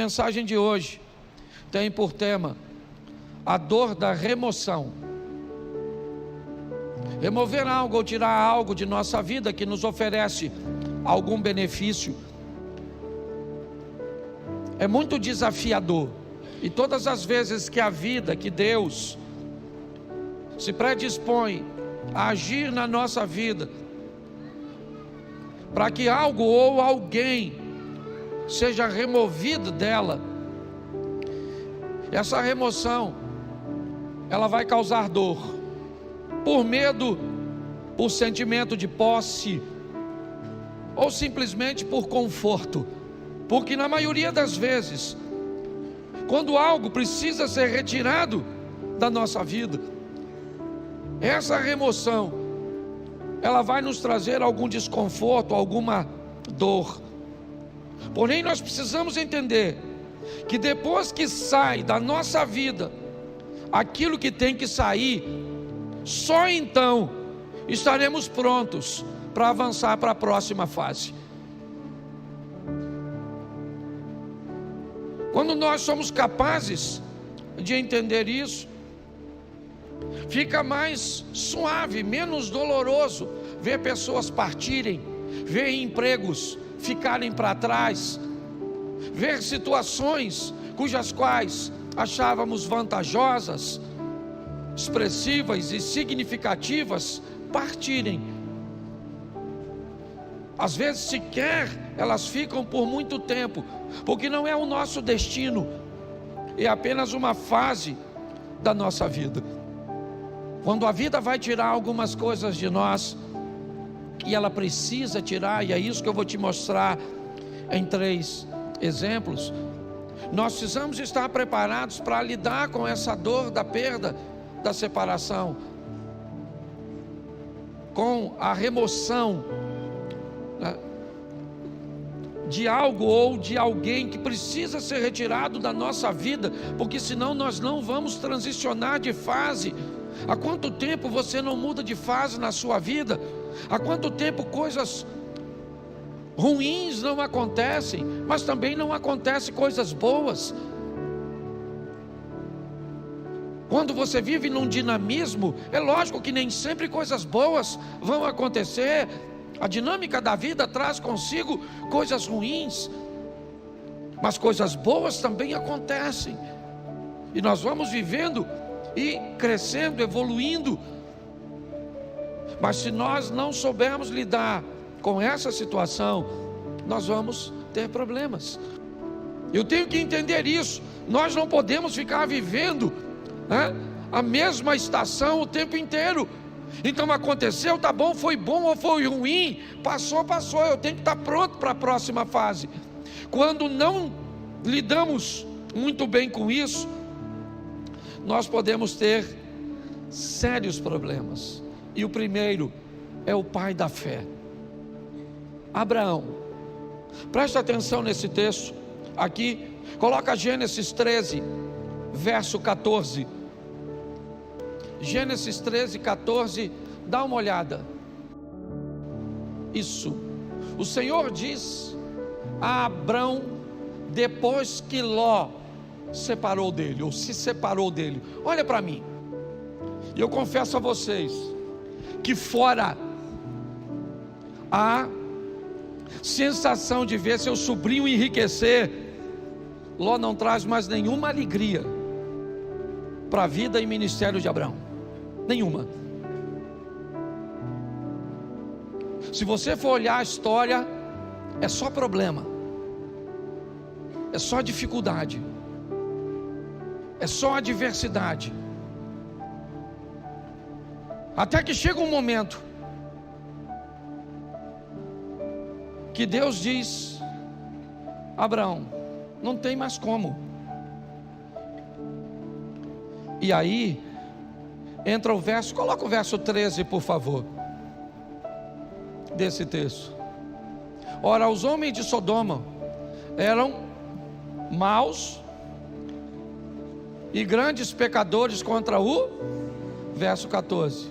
A mensagem de hoje tem por tema a dor da remoção. Remover algo ou tirar algo de nossa vida que nos oferece algum benefício é muito desafiador. E todas as vezes que a vida, que Deus se predispõe a agir na nossa vida, para que algo ou alguém seja removido dela, essa remoção, ela vai causar dor, por medo, por sentimento de posse, ou simplesmente por conforto, porque na maioria das vezes, quando algo precisa ser retirado da nossa vida, essa remoção, ela vai nos trazer algum desconforto, alguma dor. Porém, nós precisamos entender que depois que sai da nossa vida aquilo que tem que sair, só então estaremos prontos para avançar para a próxima fase. Quando nós somos capazes de entender isso, fica mais suave, menos doloroso ver pessoas partirem, ver empregos ficarem para trás, ver situações cujas quais achávamos vantajosas, expressivas e significativas partirem. Às vezes sequer elas ficam por muito tempo, porque não é o nosso destino, é apenas uma fase da nossa vida. Quando a vida vai tirar algumas coisas de nós, e ela precisa tirar, e é isso que eu vou te mostrar em 3 exemplos, nós precisamos estar preparados para lidar com essa dor da perda, da separação, com a remoção, né, de algo ou de alguém que precisa ser retirado da nossa vida, porque senão nós não vamos transicionar de fase. Há quanto tempo você não muda de fase na sua vida? Há quanto tempo coisas ruins não acontecem, mas também não acontecem coisas boas? Quando você vive num dinamismo, é lógico que nem sempre coisas boas vão acontecer. A dinâmica da vida traz consigo coisas ruins, mas coisas boas também acontecem, e nós vamos vivendo e crescendo, evoluindo. Mas se nós não soubermos lidar com essa situação, nós vamos ter problemas. Eu tenho que entender isso. Nós não podemos ficar vivendo, né, a mesma estação o tempo inteiro. Então aconteceu, tá bom, foi bom ou foi ruim, passou, eu tenho que estar pronto para a próxima fase. Quando não lidamos muito bem com isso, nós podemos ter sérios problemas. E o primeiro é o pai da fé, Abraão. Presta atenção nesse texto aqui, coloca Gênesis 13, verso 14. Gênesis 13, 14, dá uma olhada. Isso, o Senhor diz a Abrão, depois que Ló separou dele, ou se separou dele: olha para mim, e eu confesso a vocês, que fora a sensação de ver seu sobrinho enriquecer, Ló não traz mais nenhuma alegria para a vida e ministério de Abraão, nenhuma. Se você for olhar a história, é só problema, é só dificuldade, é só adversidade, até que chega um momento que Deus diz: Abraão, não tem mais como. E aí entra o verso, coloca o verso 13 por favor, desse texto. Ora, os homens de Sodoma eram maus e grandes pecadores contra o, verso 14,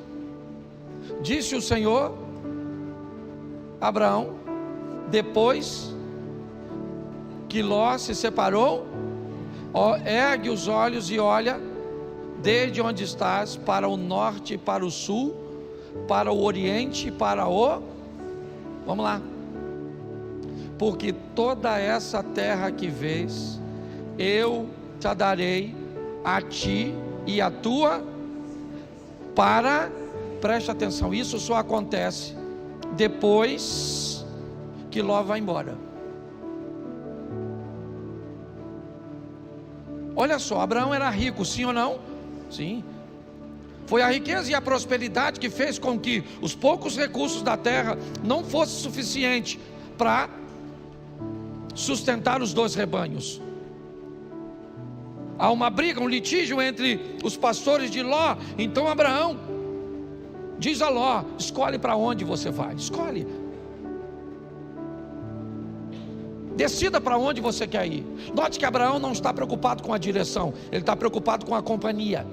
disse o Senhor a Abraão, depois que Ló se separou, ergue os olhos e olha desde onde estás para o norte e para o sul, para o oriente e para o... Vamos lá. Porque toda essa terra que vês, eu te a darei a ti e a tua para... Preste atenção, isso só acontece depois que Ló vai embora. Olha só, Abraão era rico, sim ou não? Sim. Foi a riqueza e a prosperidade que fez com que os poucos recursos da terra não fossem suficientes para sustentar os 2 rebanhos. Há uma briga, um litígio entre os pastores de Ló. Então Abraão diz a Ló: escolhe para onde você vai, escolhe, decida para onde você quer ir. Note que Abraão não está preocupado com a direção, ele está preocupado com a companhia.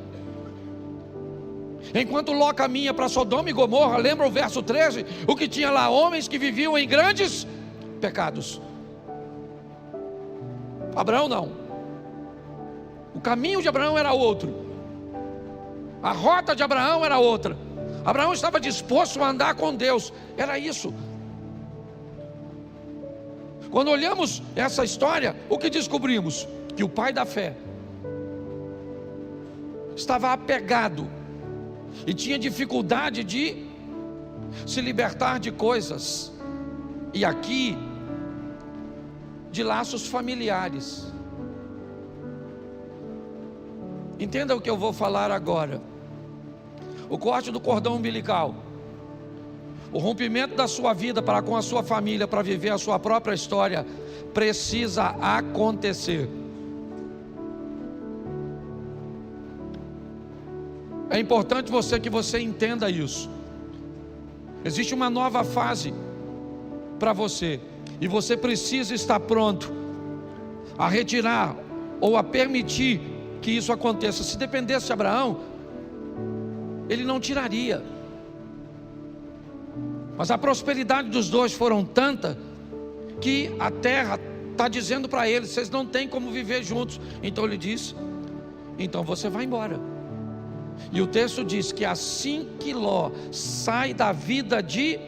Enquanto Ló caminha para Sodoma e Gomorra, lembra o verso 13? O que tinha lá? Homens que viviam em grandes pecados. Abraão não. O caminho de Abraão era outro, a rota de Abraão era outra. Abraão estava disposto a andar com Deus, era isso. Quando olhamos essa história, o que descobrimos? Que o pai da fé estava apegado e tinha dificuldade de se libertar de coisas, e aqui de laços familiares. Entenda o que eu vou falar agora. O corte do cordão umbilical, o rompimento da sua vida para com a sua família, para viver a sua própria história, precisa acontecer. É importante que você entenda isso. Existe uma nova fase para você, e você precisa estar pronto a retirar ou a permitir que isso aconteça. Se dependesse de Abraão, ele não tiraria. Mas a prosperidade dos dois foram tanta que a terra está dizendo para eles: vocês não têm como viver juntos. Então ele diz: então você vai embora. E o texto diz que assim que Ló sai da vida de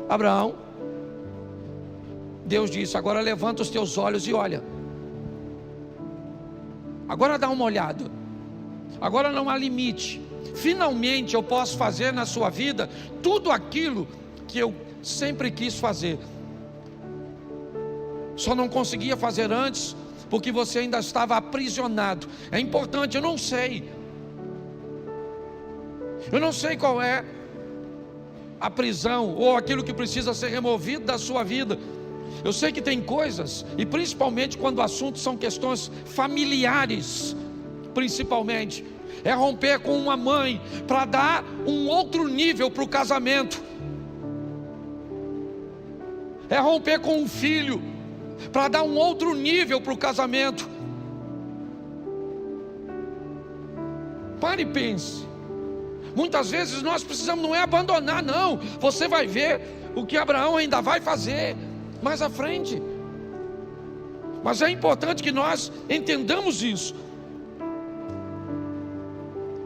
Abraão, Deus disse: agora levanta os teus olhos e olha. Agora dá uma olhada. Agora não há limite. Finalmente eu posso fazer na sua vida tudo aquilo que eu sempre quis fazer. Só não conseguia fazer antes porque você ainda estava aprisionado. É importante, eu não sei qual é a prisão ou aquilo que precisa ser removido da sua vida. Eu sei que tem coisas, e principalmente quando o assunto são questões familiares, principalmente, é romper com uma mãe para dar um outro nível para o casamento, é romper com um filho para dar um outro nível para o casamento. Pare e pense. Muitas vezes nós precisamos, não é abandonar, não. Você vai ver o que Abraão ainda vai fazer mais à frente. Mas é importante que nós entendamos isso,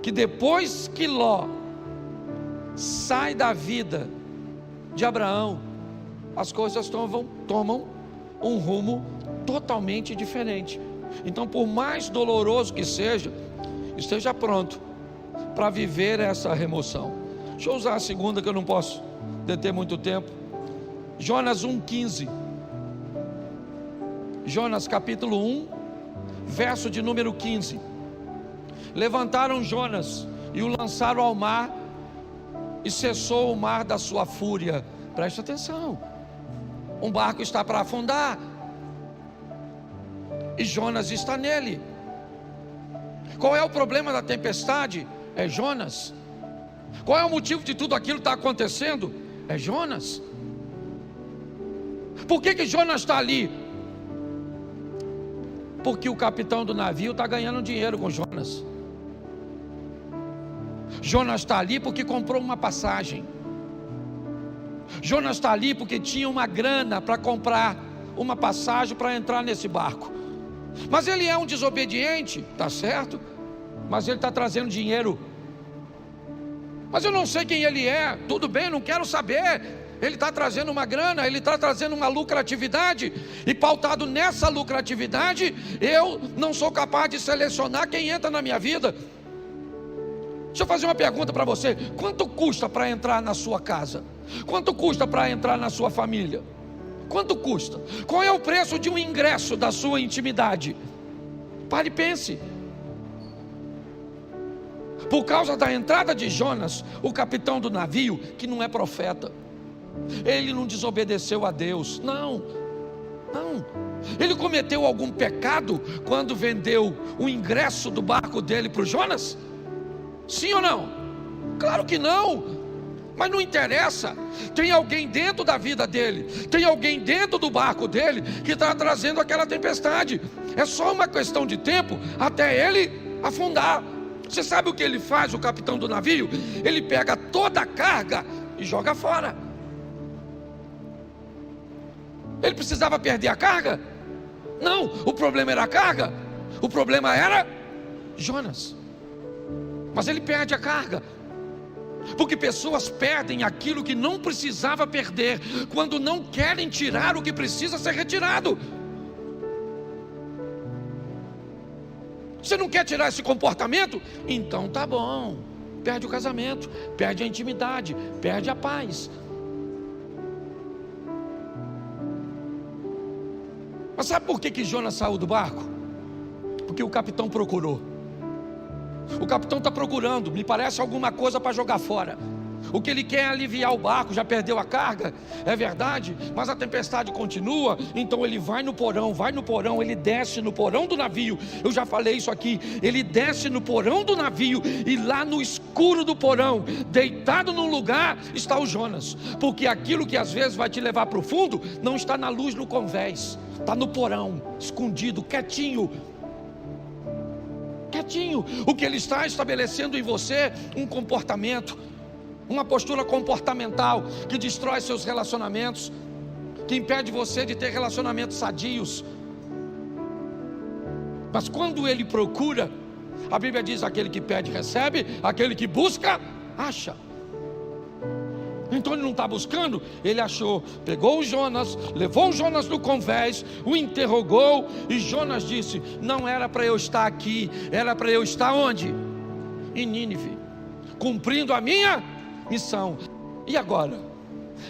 que depois que Ló sai da vida de Abraão, as coisas tomam um rumo totalmente diferente. Então, por mais doloroso que seja, esteja pronto para viver essa remoção. Deixa eu usar a segunda, que eu não posso deter muito tempo. Jonas 1,15. Jonas capítulo 1, verso de número 15. Levantaram Jonas e o lançaram ao mar, e cessou o mar da sua fúria. Preste atenção, um barco está para afundar, e Jonas está nele. Qual é o problema da tempestade? É Jonas. Qual é o motivo de tudo aquilo que está acontecendo? É Jonas. Por que Jonas está ali? Porque o capitão do navio está ganhando dinheiro com Jonas. Jonas está ali porque comprou uma passagem. Jonas está ali porque tinha uma grana para comprar uma passagem para entrar nesse barco. Mas ele é um desobediente, tá certo? Mas ele está trazendo dinheiro. Mas eu não sei quem ele é, tudo bem, não quero saber. Ele está trazendo uma grana, ele está trazendo uma lucratividade, e pautado nessa lucratividade, eu não sou capaz de selecionar quem entra na minha vida. Deixa eu fazer uma pergunta para você: quanto custa para entrar na sua casa? Quanto custa para entrar na sua família? Quanto custa? Qual é o preço de um ingresso da sua intimidade? Pare e pense. Por causa da entrada de Jonas, o capitão do navio, que não é profeta, ele não desobedeceu a Deus, não. Ele cometeu algum pecado quando vendeu o ingresso do barco dele para o Jonas? Sim ou não? Claro que não. Mas não interessa, tem alguém dentro da vida dele, tem alguém dentro do barco dele que está trazendo aquela tempestade. É só uma questão de tempo até ele afundar. Você sabe o que ele faz, o capitão do navio? Ele pega toda a carga e joga fora. Ele precisava perder a carga? Não, o problema era a carga, o problema era Jonas. Mas ele perde a carga, porque pessoas perdem aquilo que não precisava perder, quando não querem tirar o que precisa ser retirado. Você não quer tirar esse comportamento? Então tá bom, perde o casamento, perde a intimidade, perde a paz. Mas sabe por que Jonas saiu do barco? Porque o capitão procurou. O capitão está procurando, me parece, alguma coisa para jogar fora. O que ele quer é aliviar o barco, já perdeu a carga, é verdade, mas a tempestade continua. Então ele vai no porão, ele desce no porão do navio. Eu já falei isso aqui, ele desce no porão do navio, e lá no escuro do porão, deitado num lugar, está o Jonas. Porque aquilo que às vezes vai te levar para o fundo, não está na luz no convés, está no porão, escondido, quietinho. O que ele está estabelecendo em você, um comportamento, uma postura comportamental que destrói seus relacionamentos, que impede você de ter relacionamentos sadios. Mas quando ele procura, a Bíblia diz: aquele que pede recebe, aquele que busca acha. Então ele não está buscando, ele achou, pegou o Jonas, levou o Jonas no convés, o interrogou, e Jonas disse: não era para eu estar aqui, era para eu estar onde? Em Nínive, cumprindo a minha missão. E agora?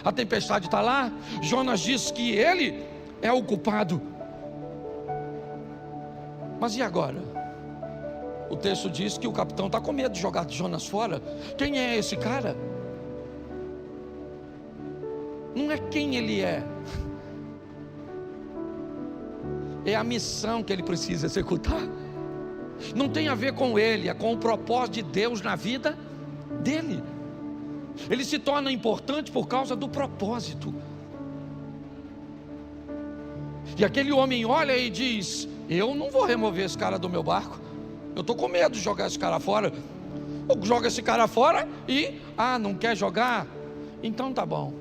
A tempestade está lá, Jonas diz que ele é o culpado. Mas e agora? O texto diz que o capitão está com medo de jogar Jonas fora. Quem é esse cara? Não é quem ele é a missão que ele precisa executar. Não tem a ver com ele, é com o propósito de Deus na vida dele. Ele se torna importante por causa do propósito. E aquele homem olha e diz: eu não vou remover esse cara do meu barco, eu estou com medo de jogar esse cara fora. Ou joga esse cara fora e, não quer jogar? Então tá bom,